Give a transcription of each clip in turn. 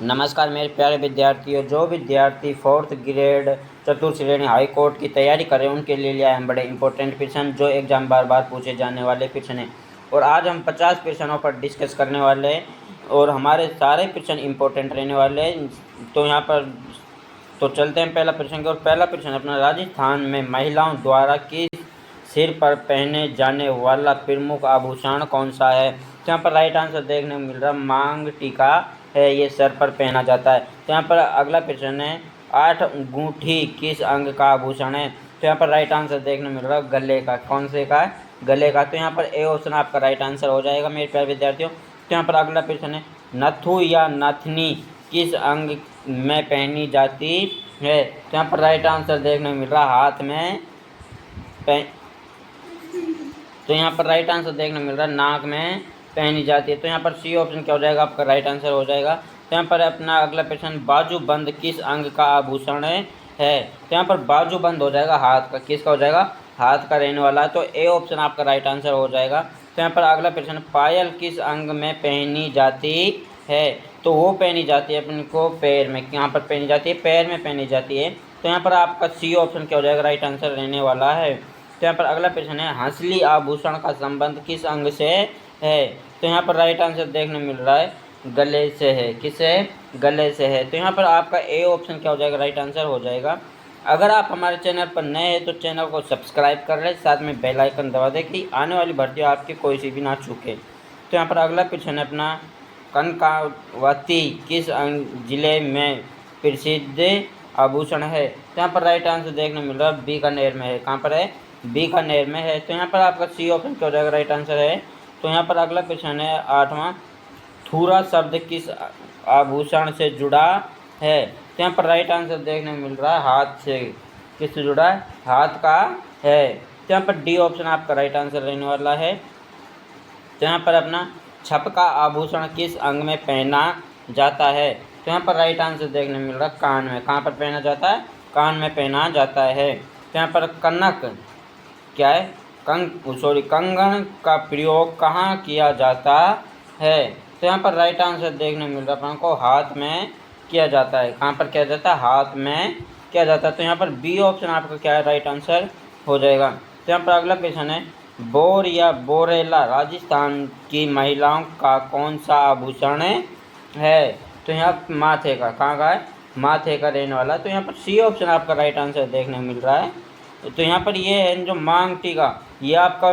नमस्कार मेरे प्यारे विद्यार्थियों। जो विद्यार्थी फोर्थ ग्रेड चतुर्थ श्रेणी हाई कोर्ट की तैयारी कर रहे हैं उनके लिए लिया है बड़े इंपॉर्टेंट क्वेश्चन जो एग्जाम बार बार पूछे जाने वाले क्वेश्चन हैं। और आज हम 50 क्वेश्चनों पर डिस्कस करने वाले हैं और हमारे सारे क्वेश्चन इंपॉर्टेंट रहने वाले हैं। तो यहाँ पर चलते हैं पहला प्रश्न की। और पहला प्रश्न अपना, राजस्थान में महिलाओं द्वारा किस सिर पर पहने जाने वाला प्रमुख आभूषण कौन सा है? तो यहाँ पर राइट आंसर देखने को मिल रहा है मांग टीका है, ये सर पर पहना जाता है। तो यहाँ पर अगला प्रश्न है, 8 अंगूठी किस अंग का आभूषण है? तो यहाँ पर राइट आंसर देखने को मिल रहा है गले का। कौन से का? गले का। तो यहाँ पर ए ऑप्शन आपका राइट आंसर हो जाएगा मेरे प्यारे विद्यार्थियों। तो यहाँ पर अगला प्रश्न है, नथु या नथनी किस अंग में पहनी जाती है? तो यहाँ पर राइट आंसर देखने को मिल रहा है हाथ में तो यहाँ पर राइट आंसर देखने को मिल रहा है नाक में पहनी जाती है। तो यहाँ पर सी ऑप्शन क्या हो जाएगा आपका राइट आंसर हो जाएगा। तो यहाँ पर अपना अगला प्रश्न, बाजूबंद किस अंग का आभूषण है? तो यहाँ पर बाजूबंद हो जाएगा हाथ का। किसका हो जाएगा? हाथ का रहने वाला है। तो ए ऑप्शन आपका राइट आंसर हो जाएगा। तो यहाँ पर अगला प्रश्न, पायल किस अंग में पहनी जाती है? तो वो पहनी जाती है अपन को पैर में। यहाँ पर पहनी जाती है, पैर में पहनी जाती है। तो यहाँ पर आपका सी ऑप्शन क्या हो जाएगा राइट आंसर रहने वाला है। तो यहाँ पर अगला प्रश्न है, हंसली आभूषण का संबंध किस अंग से है? तो यहाँ पर राइट आंसर देखने मिल रहा है गले से है। किससे? गले से है। तो यहाँ पर आपका ए ऑप्शन क्या हो जाएगा राइट आंसर हो जाएगा। अगर आप हमारे चैनल पर नए हैं तो चैनल को सब्सक्राइब कर लें, साथ में बेल आइकन दबा दें कि आने वाली भर्ती आपकी कोई सी भी ना चूके। तो यहाँ पर अगला प्रश्न है अपना, कनकावती किस जिले में प्रसिद्ध आभूषण है? तो यहाँ पर राइट आंसर देखने मिल रहा है बीकानेर में है। कहाँ पर है? बीकानेर में है। तो यहाँ पर आपका सी ऑप्शन क्या हो जाएगा राइट आंसर है। तो यहाँ पर अगला प्रश्न है 8वां, थूरा शब्द किस आभूषण से जुड़ा है? तो यहाँ पर राइट आंसर देखने को मिल रहा है हाथ से। किससे जुड़ा है? हाथ का है। तो यहाँ पर डी ऑप्शन आपका राइट आंसर रहने वाला है। तो यहाँ पर अपना, छप का आभूषण किस अंग में पहना जाता है? तो यहाँ पर राइट आंसर देखने मिल रहा है कान में। कहाँ पर पहना जाता है? कान में पहना जाता है। तो यहाँ पर कनक क्या है? कंगन का प्रयोग कहाँ किया जाता है? तो यहाँ पर राइट आंसर देखने मिल रहा है अपन को हाथ में किया जाता है। कहाँ पर किया जाता है? हाथ में किया जाता है। तो यहाँ पर बी ऑप्शन आपका क्या है राइट आंसर हो जाएगा। तो यहाँ पर अगला क्वेश्चन है, बोर या बोरेला राजस्थान की महिलाओं का कौन सा आभूषण है? तो यहाँ माथे का। कहाँ का है? माथे का रहने वाला। तो यहाँ पर सी ऑप्शन आपका राइट आंसर देखने को मिल रहा है। तो यहाँ पर ये है जो मांग टीका, ये आपका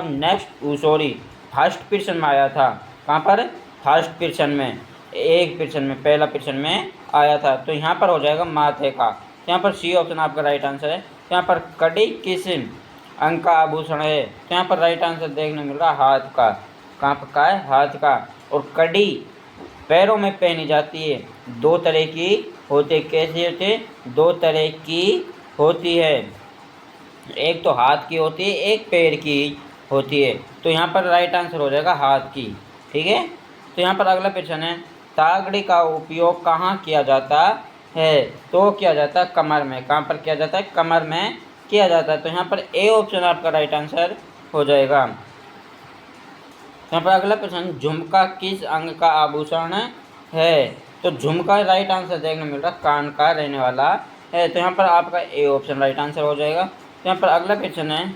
फर्स्ट प्रश्न में आया था। कहाँ पर? फर्स्ट प्रश्न में, एक प्रश्न में, पहला प्रश्न में आया था। तो यहाँ पर हो जाएगा माथे का। तो यहाँ पर सी ऑप्शन आपका राइट आंसर है। तो यहाँ पर कड़ी किस अंग का आभूषण है? तो यहाँ पर राइट आंसर देखने मिल रहा है हाथ का। कहाँ पर का है? हाथ का। और कड़ी पैरों में पहनी जाती है। दो तरह की होती है। कैसी होती है? दो तरह की होती है, एक तो हाथ की होती है, एक पैर की होती है। तो यहाँ पर राइट आंसर हो जाएगा हाथ की। ठीक है। तो यहाँ पर अगला प्रश्न है, तागड़ी का उपयोग कहाँ किया जाता है? तो किया जाता है कमर में। कहाँ पर किया जाता है? कमर में किया जाता है। तो यहाँ पर ए ऑप्शन आपका राइट आंसर हो जाएगा। यहाँ पर अगला प्रश्न, झुमका किस अंग का आभूषण है? तो झुमका राइट आंसर देखने मिल रहा है कान का रहने वाला है। तो यहाँ पर आपका ए ऑप्शन राइट आंसर हो जाएगा। तो यहाँ पर अगला क्वेश्चन है,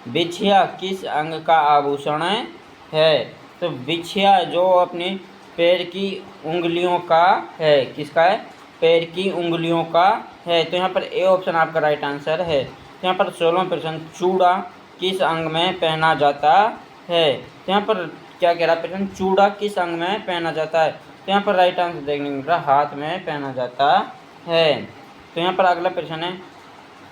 बिछिया किस अंग का आभूषण है? तो बिछिया जो अपनी पैर की उंगलियों का है। किसका है? पैर की उंगलियों का है। तो यहाँ पर ए ऑप्शन आपका राइट आंसर है। तो यहाँ पर 16वां प्रश्न, चूड़ा किस अंग में पहना जाता है? तो यहाँ पर क्या कह रहा है प्रश्न, चूड़ा किस अंग में पहना जाता है? तो यहाँ पर राइट आंसर देखने मिल रहा है हाथ में पहना जाता है। तो यहाँ पर अगला प्रश्न है,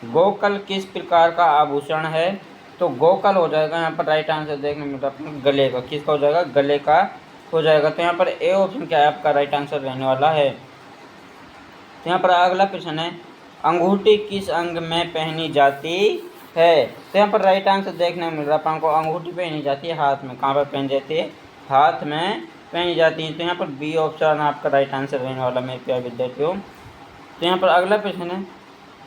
गोकल किस प्रकार का आभूषण है? तो गोकल हो जाएगा यहाँ पर राइट आंसर देखने मिल रहा है गले का। किसका हो जाएगा? गले का हो जाएगा। तो यहाँ पर ए ऑप्शन क्या है आपका राइट आंसर रहने वाला है। तो यहाँ पर अगला प्रश्न है, अंगूठी किस अंग में पहनी जाती है? तो यहाँ पर राइट आंसर देखने को मिल रहा है अपन को अंगूठी पहनी जाती है हाथ में। कहाँ पर पहनी जाती है? हाथ में पहनी जाती है। तो यहाँ पर बी ऑप्शन आपका राइट आंसर रहने वाला मेरे प्यारे विद्यार्थियों। तो यहाँ पर अगला प्रश्न है,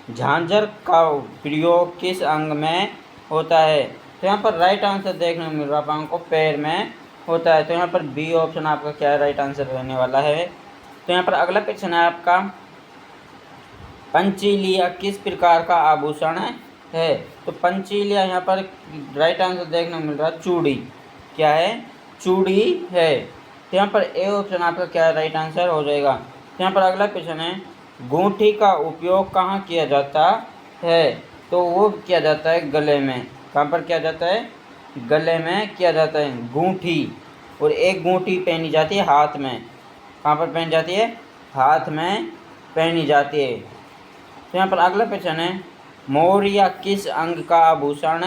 झांझर का प्रयोग किस अंग में होता है? तो यहाँ पर राइट आंसर देखने को मिल रहा है अपन को पैर में होता है। तो यहाँ पर बी ऑप्शन आपका क्या है राइट आंसर रहने वाला है। तो यहाँ पर अगला क्वेश्चन है आपका, पंचीलिया किस प्रकार का आभूषण है? तो पंचीलिया यहाँ पर राइट आंसर देखने को मिल रहा है चूड़ी। क्या है? चूड़ी है। तो यहाँ पर ए ऑप्शन आपका क्या है? राइट आंसर हो जाएगा। तो यहाँ पर अगला क्वेश्चन है, गूंठी का उपयोग कहाँ किया जाता है? तो वो किया जाता है गले में। कहाँ पर किया जाता है? गले में किया जाता है गूंठी। और एक गूंठी पहनी जाती है हाथ में। कहाँ पर पहनी जाती है? हाथ में पहनी जाती है। तो यहाँ पर अगला क्वेश्चन है, मौर्य किस अंग का आभूषण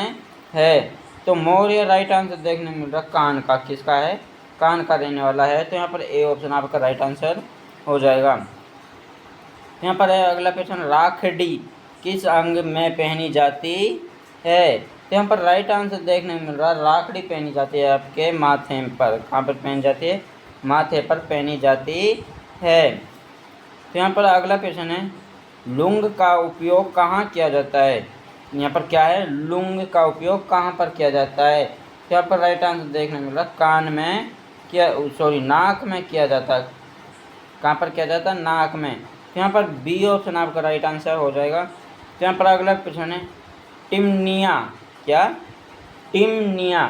है? तो मौर्य राइट आंसर देखने मिल रहा कान का। किसका है? कान का रहने वाला है। तो यहाँ पर ए ऑप्शन आपका राइट आंसर हो जाएगा। यहाँ पर है अगला क्वेश्चन, राखड़ी किस अंग में पहनी जाती है? तो यहाँ पर राइट आंसर देखने को मिल रहा है राखड़ी पहनी जाती है आपके माथे पर। कहाँ पर पहनी जाती है? माथे पर पहनी जाती है। तो यहाँ पर अगला क्वेश्चन है, लुंग का उपयोग कहाँ किया जाता है? यहाँ पर क्या है? लुंग का उपयोग कहाँ पर किया जाता है? तो यहाँ पर राइट आंसर देखने को मिल रहा कान में नाक में किया जाता है। कहाँ पर किया जाता है? नाक में। तो यहाँ पर बी ऑप्शन आपका राइट आंसर हो जाएगा। तो यहाँ पर अगला क्वेश्चन है, टिमनिया क्या? टिमनिया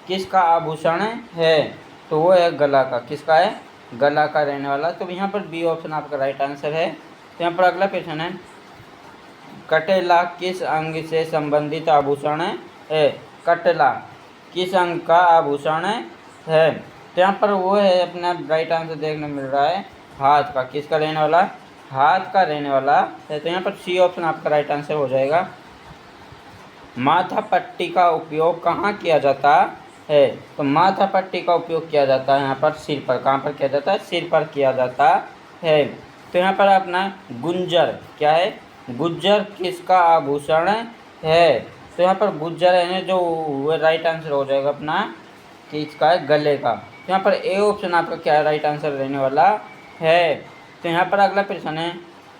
किसका आभूषण है? तो वो है गला का। किसका है? गला का रहने वाला। तो यहाँ पर बी ऑप्शन आपका राइट आंसर है। तो यहाँ पर अगला क्वेश्चन है, कटेला किस अंग से संबंधित आभूषण है? कटेला किस अंग का आभूषण है? तो यहाँ पर वो है अपना राइट आंसर देखने मिल रहा है हाथ का। किसका रहने वाला? हाथ का रहने वाला है। तो यहाँ पर सी ऑप्शन आपका राइट आंसर हो जाएगा। माथा पट्टी का उपयोग कहाँ किया जाता है? तो माथा पट्टी का उपयोग किया जाता है यहाँ पर सिर पर। कहाँ पर किया जाता है? सिर पर किया जाता है। तो यहाँ पर अपना गुंजर क्या है? गुज्जर किसका आभूषण है? तो यहाँ पर गुज्जर है जो वो राइट आंसर हो जाएगा अपना किसका है? गले का। तो यहाँ पर ए ऑप्शन आपका क्या है? राइट आंसर रहने वाला है। तो यहाँ पर अगला प्रश्न है,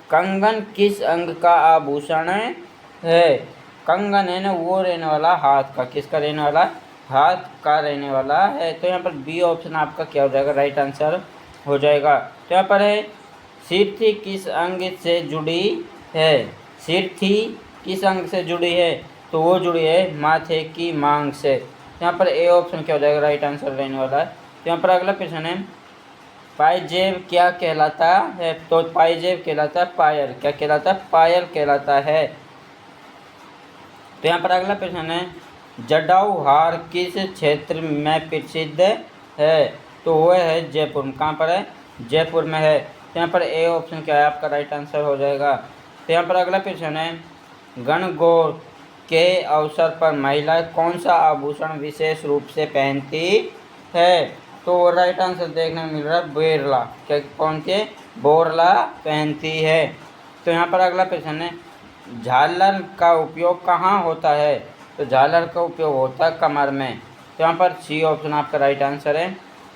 कंगन किस अंग का आभूषण है? कंगन है ना वो रहने वाला हाथ का। किसका रहने वाला? हाथ का रहने वाला है। तो यहाँ पर बी ऑप्शन आपका क्या हो जाएगा? राइट आंसर हो जाएगा। तो यहाँ पर है, सिरथी किस अंग से जुड़ी है? सिरथी किस अंग से जुड़ी है? तो वो जुड़ी है माथे की मांग से। यहाँ पर ए ऑप्शन क्या हो जाएगा? राइट आंसर रहने वाला है। तो यहाँ पर अगला प्रश्न है, पायजेब क्या कहलाता है? तो पायजेब कहलाता है पायल। क्या कहलाता है? पायल कहलाता है। तो यहाँ पर अगला प्रश्न है, जटाऊ हार किस क्षेत्र में प्रसिद्ध है? तो वो है जयपुर। कहाँ पर है? जयपुर में है। तो यहाँ पर ए ऑप्शन क्या है? आपका राइट आंसर हो जाएगा। तो यहाँ पर अगला प्रश्न है, गणगौर के अवसर पर महिलाएं कौन सा आभूषण विशेष रूप से पहनती है? तो राइट आंसर देखने में मिल रहा है बोरला। क्या कौन के? बोरला पहनती है। तो यहाँ पर अगला प्रश्न है, झालर का उपयोग कहाँ होता है? तो झालर का उपयोग होता है कमर में। तो यहाँ पर सी ऑप्शन आपका राइट आंसर है।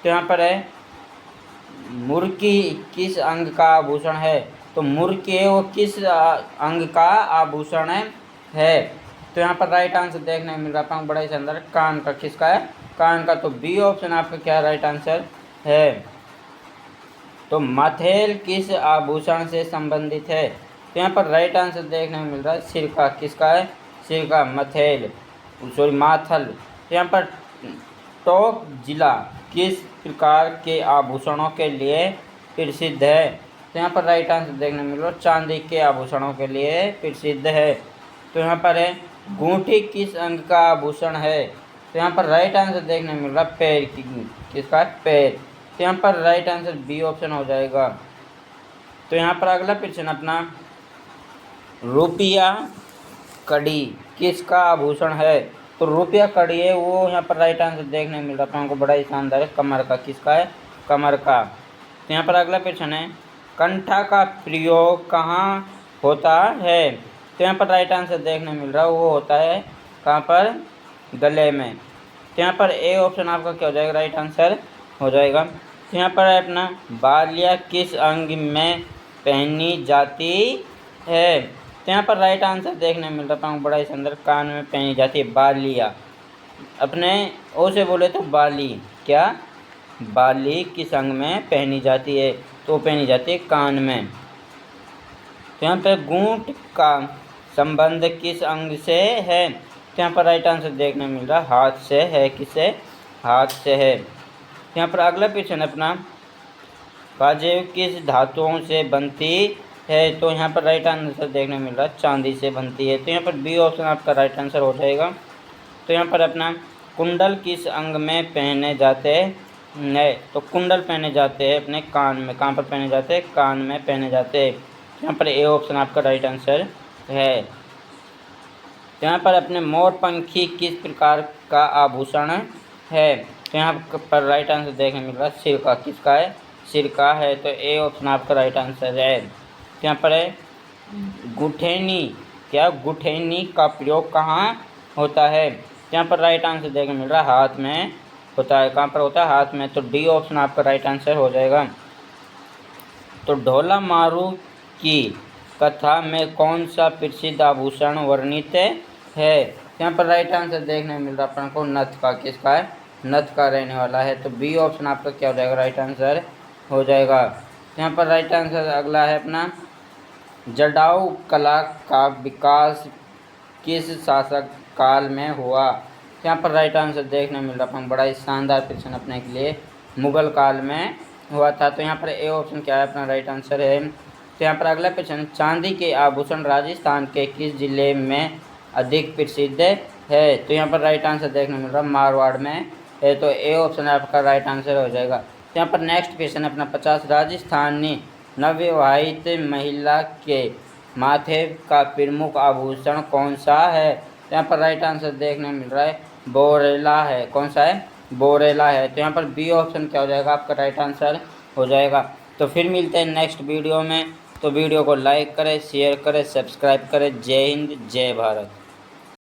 तो यहाँ पर है, मुर्की किस अंग का आभूषण है? तो मुर्की वो किस अंग का आभूषण है? तो यहाँ पर राइट आंसर देखने को मिल रहा है बड़ा ही शानदार, कान का। किसका है? कान का। तो बी ऑप्शन आपका क्या राइट आंसर है? तो मथेल किस आभूषण से संबंधित है? तो यहाँ पर राइट आंसर देखने को मिल रहा है सिर का। किसका है? सिर का, मथेल माथल। तो यहाँ पर टोक जिला किस प्रकार के आभूषणों के लिए प्रसिद्ध है? तो यहाँ पर राइट आंसर देखने को मिल रहा है चांदी के आभूषणों के लिए प्रसिद्ध है। तो यहाँ पर है, गूंठी किस अंग का आभूषण है? तो यहाँ पर राइट आंसर देखने को मिल रहा है पैर की। किसका है? पैर। तो यहाँ पर राइट आंसर बी ऑप्शन हो जाएगा। तो यहाँ पर अगला प्रश्न अपना, रुपया कड़ी किसका आभूषण है? तो रुपया कड़ी है वो यहाँ पर राइट आंसर देखने को मिल रहा है हमको बड़ा ही शानदार है कमर का। किसका है? कमर का। तो यहाँ पर अगला प्रश्न है, कंठा का प्रयोग कहाँ होता है? तो यहाँ पर राइट आंसर देखने मिल रहा है वो होता है कहाँ पर? गले में। तो यहाँ पर ए ऑप्शन आपका क्या हो जाएगा? राइट आंसर हो जाएगा। तो यहाँ पर है अपना, बालिया किस अंग में पहनी जाती है? तो यहाँ पर राइट आंसर देखने मिल रहा है बड़ा ही सुंदर, कान में पहनी जाती है बालिया। अपने ओ से बोले तो बाली। क्या? बाली किस अंग में पहनी जाती है? तो वो पहनी जाती है कान में। तो यहाँ पर घूंट का संबंध किस अंग से है? तो यहाँ पर राइट आंसर देखने मिल रहा है हाथ से है। किससे? हाथ से है। तो यहाँ पर अगला क्वेश्चन अपना, पाजेब किस धातुओं से बनती है? तो यहाँ पर राइट आंसर देखने मिल रहा है चांदी से बनती है। तो यहाँ पर बी ऑप्शन आपका राइट आंसर हो जाएगा। तो यहाँ पर अपना कुंडल किस अंग में पहने जाते हैं? तो कुंडल पहने जाते हैं अपने कान में। कहाँ पर पहने जाते हैं? कान में पहने जाते हैं। यहाँ पर ए ऑप्शन आपका राइट आंसर है। तो यहाँ पर अपने मोरपंखी किस प्रकार का आभूषण है? तो यहाँ पर राइट आंसर देखने मिल रहा है सिर का। किसका है? सिर का है। तो ए ऑप्शन आपका राइट आंसर है। तो यहाँ पर है गुठेनी। क्या? गुठेनी का प्रयोग कहाँ होता है? तो यहाँ पर राइट आंसर देखने मिल रहा है हाथ में होता है। कहाँ पर होता है? हाथ में। तो डी ऑप्शन आपका राइट आंसर हो जाएगा। तो ढोला मारू की कथा में कौन सा प्रसिद्ध आभूषण वर्णित है? यहाँ पर राइट आंसर देखने मिल रहा है अपन को नथ का। किसका है? नथ का रहने वाला है। तो बी ऑप्शन आपका क्या हो जाएगा? राइट आंसर हो जाएगा। यहाँ पर राइट आंसर अगला है अपना, जटायु कला का विकास किस शासक काल में हुआ? यहाँ पर राइट आंसर देखने मिल रहा है बड़ा ही शानदार प्रश्न अपने के लिए, मुगल काल में हुआ था। तो यहाँ पर ए ऑप्शन क्या है? अपना राइट आंसर है। तो यहाँ पर अगला प्रश्न, चांदी के आभूषण राजस्थान के किस जिले में अधिक प्रसिद्ध है? तो यहाँ पर राइट आंसर देखने मिल रहा है मारवाड़ में है। तो ए ऑप्शन आपका राइट आंसर हो जाएगा। तो यहाँ पर नेक्स्ट क्वेश्चन अपना 50, राजस्थानी नवविवाहित महिला के माथे का प्रमुख आभूषण कौन सा है? तो यहाँ पर राइट आंसर देखने मिल रहा है बोरेला है। कौन सा है? बोरेला है। तो यहाँ पर बी ऑप्शन क्या हो जाएगा? आपका राइट आंसर हो जाएगा। तो फिर मिलते हैं नेक्स्ट वीडियो में। तो वीडियो को लाइक करें, शेयर करें, सब्सक्राइब करें। जय हिंद, जय भारत।